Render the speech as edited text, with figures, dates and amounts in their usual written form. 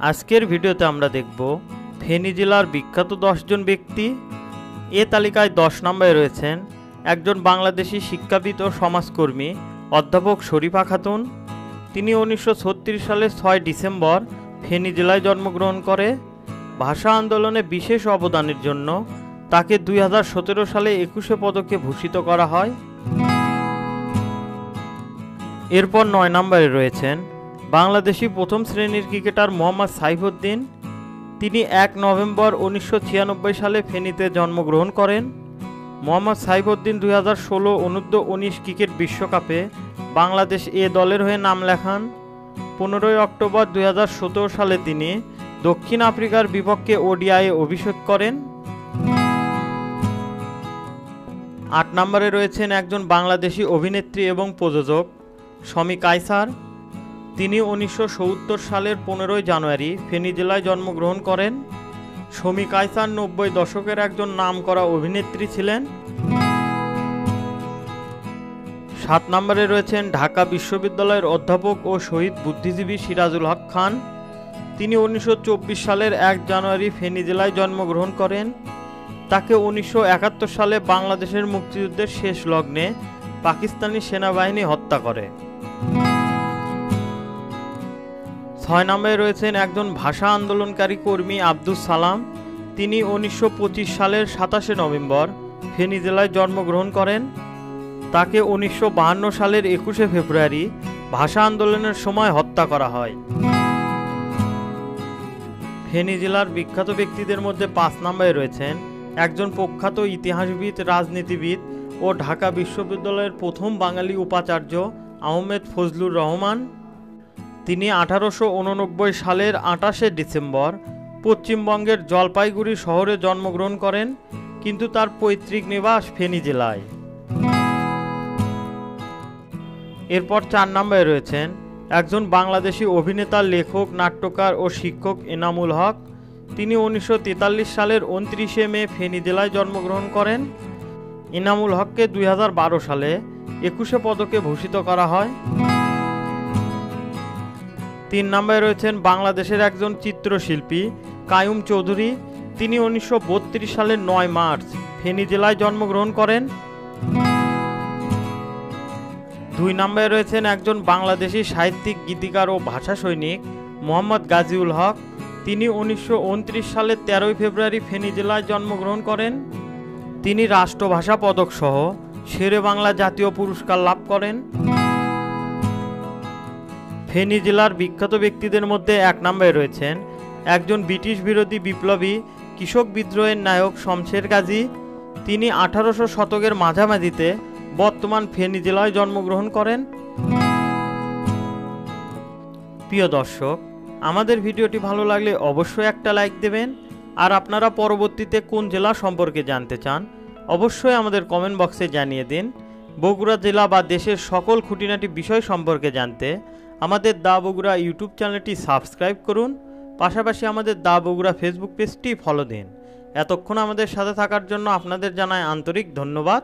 আজকের ভিডিওতে আমরা দেখব ফেনী জেলার বিখ্যাত 10 জন ব্যক্তি। এ তালিকায় 10 নম্বরে রয়েছেন একজন বাংলাদেশি শিক্ষাবিদ ও সমাজকর্মী অধ্যাপক শরীফা খাতুন। তিনি 1936 সালের 6 ডিসেম্বর ফেনী জেলায় জন্মগ্রহণ করে। ভাষা আন্দোলনে বিশেষ অবদানের জন্য তাকে 2017 সালে 21 পদকে ভূষিত করা হয়। এরপর 9 নম্বরে রয়েছেন বাংলাদেশি প্রথম শ্রেণীর ক্রিকেটার মোহাম্মদ সাইফুদ্দিন। তিনি 1 নভেম্বর 1996 সালে ফেনীতে জন্মগ্রহণ করেন। মোহাম্মদ সাইফুদ্দিন 2016 অনূর্ধ্ব-19 ক্রিকেট বিশ্বকাপে বাংলাদেশ এ দলের হয়ে নাম লেখান। 15 অক্টোবর 2017 সালে তিনি দক্ষিণ আফ্রিকার বিপক্ষে ওডিআইয়ে অভিষেক করেন। 8 নম্বরে রয়েছেন একজন বাংলাদেশি অভিনেত্রী এবং প্রযোজক শমী কায়সার। তিনি 1970 সালের 15 জানুয়ারি ফেনী জেলায় জন্মগ্রহণ করেন। শমী কায়সার 90 দশকের একজন নামকরা অভিনেত্রী ছিলেন। 7 নম্বরে রয়েছেন ঢাকা বিশ্ববিদ্যালয়ের অধ্যাপক ও শহীদ বুদ্ধিজীবী সিরাজুল হক খান। তিনি 1924 সালের 1 জানুয়ারি ফেনী জেলায় জন্মগ্রহণ করেন। তাকে 1971 সালে বাংলাদেশের মুক্তিযুদ্ধের শেষ লগ্নে পাকিস্তানি সেনাবাহিনী হত্যা করে। 6 নম্বরে রয়েছেন একজন ভাষা আন্দোলনকারী কর্মী আব্দুস সালাম। তিনি 1925 সালের 27 নভেম্বর ফেনী জেলায় জন্মগ্রহণ করেন। তাকে 1952 সালের 21 ফেব্রুয়ারি ভাষা আন্দোলনের সময় হত্যা করা হয়। ফেনী জেলার বিখ্যাত ব্যক্তিদের মধ্যে 5 নম্বরে রয়েছেন একজন প্রখ্যাত ইতিহাসবিদ, রাজনীতিবিদ ও ঢাকা বিশ্ববিদ্যালয়ের প্রথম বাঙালি উপাচার্য আহমেদ ফজলুর রহমান। তিনি 1889 সালের 28 ডিসেম্বর পশ্চিমবঙ্গের জলপাইগুড়ি শহরে জন্মগ্রহণ করেন, কিন্তু তার পৈতৃক নিবাস ফেনী জেলায়। এরপর 4 নম্বরে রয়েছেন একজন বাংলাদেশি অভিনেতা, লেখক, নাট্যকার ও শিক্ষক এনামুল হক। তিনি 1943 সালের 29 মে ফেনী জেলায় জন্মগ্রহণ করেন। এনামুল হককে 2012 সালে 21 পদকে ভূষিত করা হয়। 3 নম্বরে রয়েছেন বাংলাদেশের একজন চিত্রশিল্পী কায়ুম চৌধুরী। তিনি 1932 সালের 9 মার্চ ফেনী জেলায় জন্মগ্রহণ করেন। 2 নম্বরে রয়েছেন একজন বাংলাদেশি সাহিত্যিক, গীতিকার ও ভাষা সৈনিক মোহাম্মদ গাজীউল হক। তিনি 1929 সালের 13 ফেব্রুয়ারি ফেনী জেলায় জন্মগ্রহণ করেন। তিনি রাষ্ট্রভাষা পদক সহ শেরে বাংলা জাতীয় পুরস্কার লাভ করেন। ফেনী জেলার বিখ্যাত ব্যক্তিদের মধ্যে 1 নম্বরে রয়েছেন একজন ব্রিটিশ বিরোধী বিপ্লবী, কৃষক বিদ্রোহের নায়ক শমশের গাজী। তিনি 1800 শতকের মাঝামাঝিতে বর্তমান ফেনী জেলায় জন্মগ্রহণ করেন। প্রিয় দর্শক, আমাদের ভিডিওটি ভালো লাগলে অবশ্যই একটা লাইক দেবেন। আর আপনারা পরবর্তীতে কোন জেলা সম্পর্কে জানতে চান অবশ্যই আমাদের কমেন্ট বক্সে জানিয়ে দিন। বগুড়া জেলা বা দেশের সকল খুঁটিনাটি বিষয় সম্পর্কে জানতে আমাদের দা বগুড়া ইউটিউব চ্যানেলটি সাবস্ক্রাইব করুন। পাশাপাশি আমাদের দা বগুড়া ফেসবুক পেজটি ফলো দিন। এতক্ষণ আমাদের সাথে থাকার জন্য আপনাদের জানাই আন্তরিক ধন্যবাদ।